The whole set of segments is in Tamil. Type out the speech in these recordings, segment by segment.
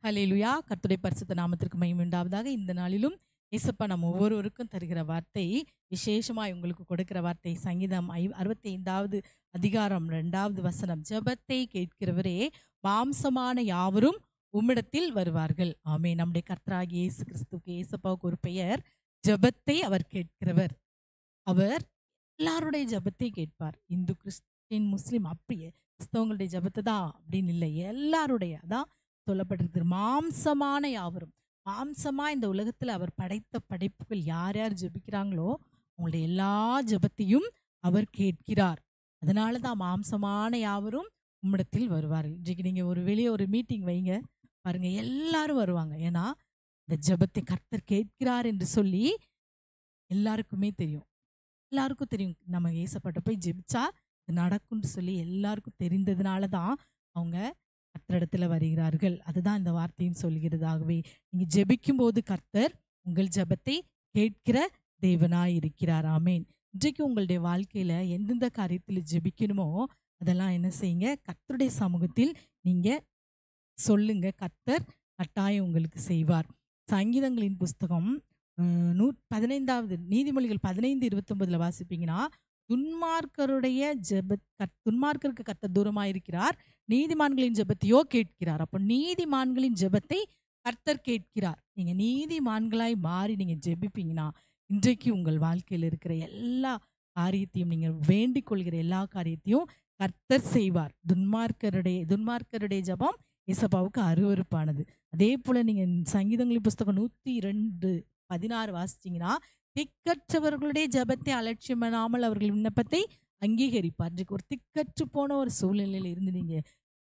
ஹல்லேலூயா. கர்த்தருடைய பரிசுத்த நாமத்திற்கு மகிமை உண்டாவதாக. இந்த நாளிலும் இயேசப்பா நம்ம ஒவ்வொருவருக்கும் தருகிற வார்த்தை, விசேஷமாய் உங்களுக்கு கொடுக்கிற வார்த்தை சங்கீதம் 65வது அதிகாரம் 2வது வசனம். ஜெபத்தை கேட்கிறவரே, மாம்சமான யாவரும் உம்மிடத்தில் வருவார்கள். ஆமென். நம்முடைய கர்த்தராகிய இயேசு கிறிஸ்துவுக்கு, இயேசப்பாவுக்கு ஒரு பெயர், ஜெபத்தை அவர் கேட்கிறவர். அவர் எல்லாருடைய ஜெபத்தை கேட்பார். இந்து, கிறிஸ்டின், முஸ்லிம் அப்படியே கிறிஸ்தவங்களுடைய ஜெபத்தை தான் அப்படின்னு இல்லை, எல்லாருடைய அதான் சொல்லப்பட்டிருக்கு. மாம்சமான யாவரும், மாம்சமா இந்த உலகத்துல அவர் படைத்த படைப்புகள் யார் யார் ஜெபிக்கிறாங்களோ அவங்களுடைய எல்லா ஜெபத்தையும் அவர் கேட்கிறார். அதனாலதான் மாம்சமான யாவரும் உம்மிடத்தில் வருவார்கள். இன்றைக்கு நீங்க ஒரு வெளியே ஒரு மீட்டிங் வைங்க பாருங்க, எல்லாரும் வருவாங்க. ஏன்னா இந்த ஜெபத்தை கர்த்தர் கேட்கிறார் என்று சொல்லி எல்லாருக்குமே தெரியும். எல்லாருக்கும் தெரியும், நம்ம ஏசப்பட்ட போய் ஜெபிச்சா இது நடக்கும்னு சொல்லி எல்லாருக்கும் தெரிந்ததுனால தான் அவங்க கர்த்தரிடத்துல வருகிறார்கள். அதுதான் இந்த வார்த்தையும் சொல்கிறதாகவே, நீங்க ஜெபிக்கும் போது கர்த்தர் உங்கள் ஜெபத்தை கேட்கிற தேவனாய் இருக்கிறார். ஆமேன். இன்றைக்கு உங்களுடைய வாழ்க்கையில எந்தெந்த காரியத்தில் ஜெபிக்கணுமோ அதெல்லாம் என்ன செய்யுங்க, கர்த்தருடைய சமூகத்தில் நீங்க சொல்லுங்க. கர்த்தர் கட்டாயம் உங்களுக்கு செய்வார். சங்கீதங்களின் புஸ்தகம் 15வது நீதிமொழிகள் 15:29 வாசிப்பீங்கன்னா, துன்மார்க்கருடைய துன்மார்க்கருக்கு கர்த்தர் தூரமாயிருக்கிறார், நீதிமான்களின் ஜெபத்தையோ கேட்கிறார். அப்போ நீதிமான்களின் ஜெபத்தை கர்த்தர் கேட்கிறார். நீங்க நீதிமான்களாய் மாறி நீங்க ஜெபிப்பீங்கன்னா, இன்றைக்கு உங்கள் வாழ்க்கையில் இருக்கிற எல்லா காரியத்தையும், நீங்க வேண்டிக் கொள்கிற எல்லா காரியத்தையும் கர்த்தர் செய்வார். துன்மார்க்கருடைய ஜெபம் இயேசப்பாவுக்கு அருவருப்பானது. அதே போல நீங்க சங்கீதங்களின் புஸ்தகம் 102:16 வாசிச்சீங்கன்னா, திக்கற்றவர்களுடைய ஜெபத்தை அலட்சியம் பண்ணாமல் அவர்கள் விண்ணப்பத்தை அங்கீகரிப்பார். இன்றைக்கு ஒரு திக்கற்று போன ஒரு சூழ்நிலையில இருந்து நீங்க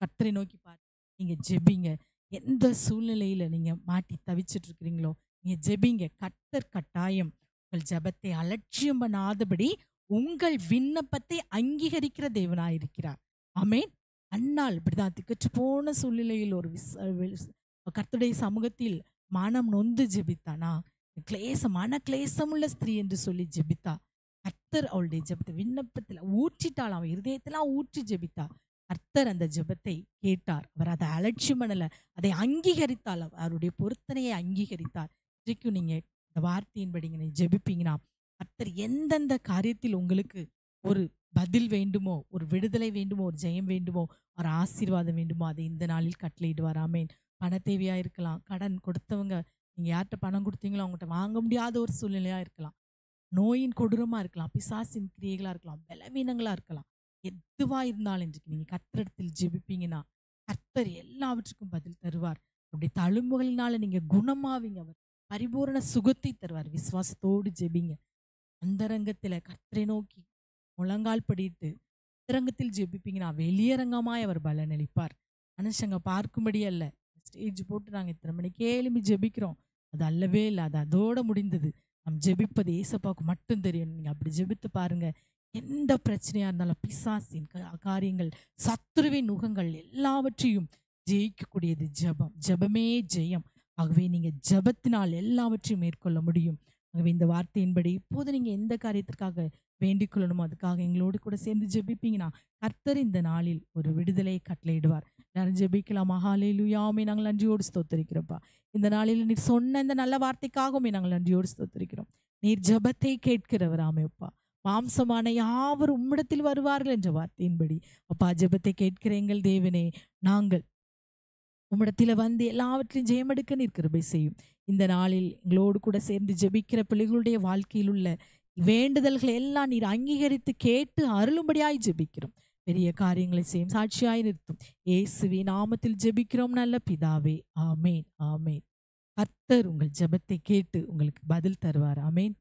கர்த்தரை நோக்கி பாருங்க, நீங்க ஜெபிங்க. எந்த சூழ்நிலையில நீங்க மாட்டி தவிச்சிட்டு இருக்கிறீங்களோ நீங்க ஜெபிங்க. கர்த்தர் கட்டாயம் உங்கள் ஜெபத்தை அலட்சியம் பண்ணாதபடி உங்கள் விண்ணப்பத்தை அங்கீகரிக்கிற தேவனாயிருக்கிறார். ஆமென். அன்னாள் இப்படிதான் திக்கற்று போன சூழ்நிலையில் ஒரு கர்த்தருடைய சமூகத்தில் மனம் நொந்து ஜெபித்தானா, மன கிளேசமுள்ள ஸ்திரீ என்று சொல்லி ஜெபித்தா. கர்த்தர் அவளுடைய ஜெபத்தை விண்ணப்பத்தில் ஊற்றிட்டாள். அவன் இருதயத்தெல்லாம் ஊற்றி ஜெபித்தா. கர்த்தர் அந்த ஜெபத்தை கேட்டார். அவர் அதை அலட்சியம் பண்ணல, அதை அங்கீகரித்தாள். அவருடைய பொருத்தனையை அங்கீகரித்தார். இன்றைக்கும் நீங்க இந்த வார்த்தையின்படி நீங்க ஜெபிப்பீங்கன்னா, கர்த்தர் எந்தெந்த காரியத்தில் உங்களுக்கு ஒரு பதில் வேண்டுமோ, ஒரு விடுதலை வேண்டுமோ, ஒரு ஜெயம் வேண்டுமோ, ஒரு ஆசீர்வாதம் வேண்டுமோ, அதை இந்த நாளில் கட்டளையிடுவார். ஆமென். பண தேவையா இருக்கலாம், கடன் கொடுத்தவங்க நீங்க யார்கிட்ட பணம் கொடுத்தீங்களோ அவங்ககிட்ட வாங்க முடியாத ஒரு சூழ்நிலையா இருக்கலாம், நோயின் கொடூரமா இருக்கலாம், பிசாசின் கிரியைகளா இருக்கலாம், பலவீனங்களா இருக்கலாம். எதுவா இருந்தாலும் இன்றைக்கு நீங்க கர்த்தரிடத்தில் ஜெபிப்பீங்கன்னா கர்த்தர் எல்லாவற்றுக்கும் பதில் தருவார். அப்படி தழும்புகளினால நீங்க குணமாவீங்க. அவர் பரிபூரண சுகத்தை தருவார். விசுவாசத்தோடு ஜெபிங்க. அந்தரங்கத்துல கர்த்தரை நோக்கி முழங்கால் படிட்டு அந்தரங்கத்தில் ஜெபிப்பீங்கன்னா வெளியரங்கமாய் அவர் பலன் அளிப்பார். மனுஷங்க பார்க்கும்படி அல்ல. ஸ்டேஜ் போட்டு நாங்க இத்தனை மணிக்கே எழும்பி ஜெபிக்கிறோம், அது அல்லவே இல்லை. அது அதோட முடிந்தது. நம் ஜெபிப்பது ஏசப்பாவுக்கு மட்டும் தெரியும். நீங்க அப்படி ஜெபித்து பாருங்க. எந்த பிரச்சனையா இருந்தாலும், பிசாசின் காரியங்கள், சத்துருவின் நுகங்கள் எல்லாவற்றையும் ஜெயிக்கக்கூடியது ஜெபம். ஜெபமே ஜெயம். ஆகவே நீங்க ஜெபத்தினால் எல்லாவற்றையும் மேற்கொள்ள முடியும். ஆகவே இந்த வார்த்தையின்படி இப்போது நீங்க எந்த காரியத்திற்காக வேண்டிக் கொள்ளணுமோ அதுக்காக எங்களோடு கூட சேர்ந்து ஜெபிப்பீங்கன்னா கர்த்தர் இந்த நாளில் ஒரு விடுதலையை கட்டளையிடுவார். எல்லாரும் ஜெபிக்கலாமா? ஹல்லேலூயா. நாங்கள் நன்றியோடு ஸ்தோத்திரிக்கிறோம்ப்பா. இந்த நாளில் நீர் சொன்ன இந்த நல்ல வார்த்தைக்காகவே நாங்கள் நன்றியோடு ஸ்தோத்திரிக்கிறோம். நீர் ஜெபத்தை கேட்கிறவர். ஆமையப்பா. மாம்சமான யாவர் உம்மிடத்தில் வருவார்கள் என்ற வார்த்தையின்படி அப்பா, ஜெபத்தை கேட்கிற எங்கள் தேவனே, நாங்கள் உம்மிடத்தில் வந்து எல்லாவற்றையும் ஜெயமெடுக்க நீர் கிருபை செய்யும். இந்த நாளில் எங்களோடு கூட சேர்ந்து ஜெபிக்கிற பிள்ளைகளுடைய வாழ்க்கையில் உள்ள வேண்டுதல்களை எல்லாம் நீர் அங்கீகரித்து கேட்டு அருளும்படியாய் ஜெபிக்கிறோம். பெரிய காரியங்களை செய்யும் சாட்சியாய் நிறுத்தும் இயேசுவின் நாமத்தில் ஜெபிக்கிறோம் நல்ல பிதாவே. ஆமேன். ஆமேன். கர்த்தர் உங்கள் ஜெபத்தை கேட்டு உங்களுக்கு பதில் தருவார். ஆமேன்.